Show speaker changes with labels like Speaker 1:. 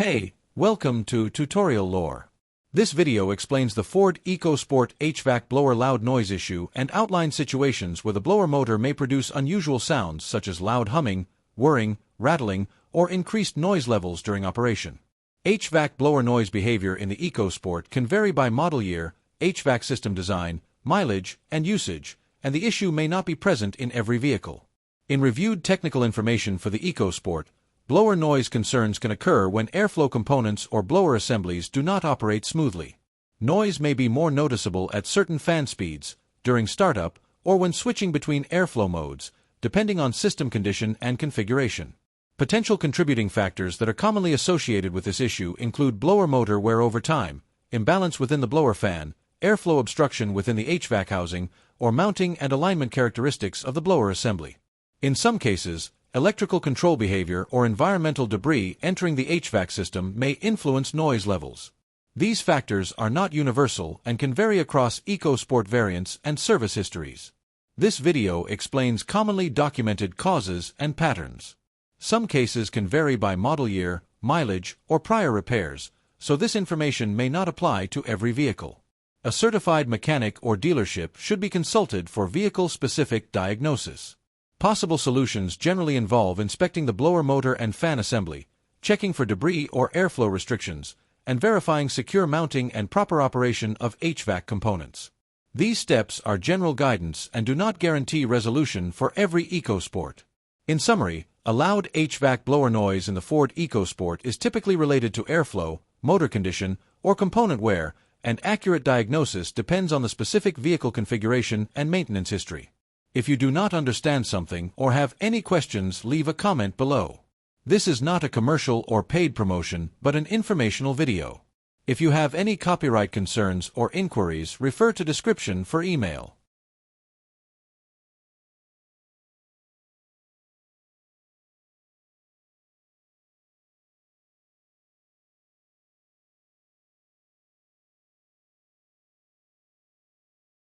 Speaker 1: Hey, welcome to Tutorial Lore. This video explains the Ford EcoSport HVAC blower loud noise issue and outlines situations where the blower motor may produce unusual sounds such as loud humming, whirring, rattling, or increased noise levels during operation. HVAC blower noise behavior in the EcoSport can vary by model year, HVAC system design, mileage, and usage, and the issue may not be present in every vehicle. In reviewed technical information for the EcoSport, blower noise concerns can occur when airflow components or blower assemblies do not operate smoothly. Noise may be more noticeable at certain fan speeds, during startup, or when switching between airflow modes, depending on system condition and configuration. Potential contributing factors that are commonly associated with this issue include blower motor wear over time, imbalance within the blower fan, airflow obstruction within the HVAC housing, or mounting and alignment characteristics of the blower assembly. In some cases, electrical control behavior or environmental debris entering the HVAC system may influence noise levels. These factors are not universal and can vary across EcoSport variants and service histories. This video explains commonly documented causes and patterns. Some cases can vary by model year, mileage, or prior repairs, so this information may not apply to every vehicle. A certified mechanic or dealership should be consulted for vehicle-specific diagnosis. Possible solutions generally involve inspecting the blower motor and fan assembly, checking for debris or airflow restrictions, and verifying secure mounting and proper operation of HVAC components. These steps are general guidance and do not guarantee resolution for every EcoSport. In summary, a loud HVAC blower noise in the Ford EcoSport is typically related to airflow, motor condition, or component wear, and accurate diagnosis depends on the specific vehicle configuration and maintenance history. If you do not understand something or have any questions, leave a comment below. This is not a commercial or paid promotion, but an informational video. If you have any copyright concerns or inquiries, refer to description for email.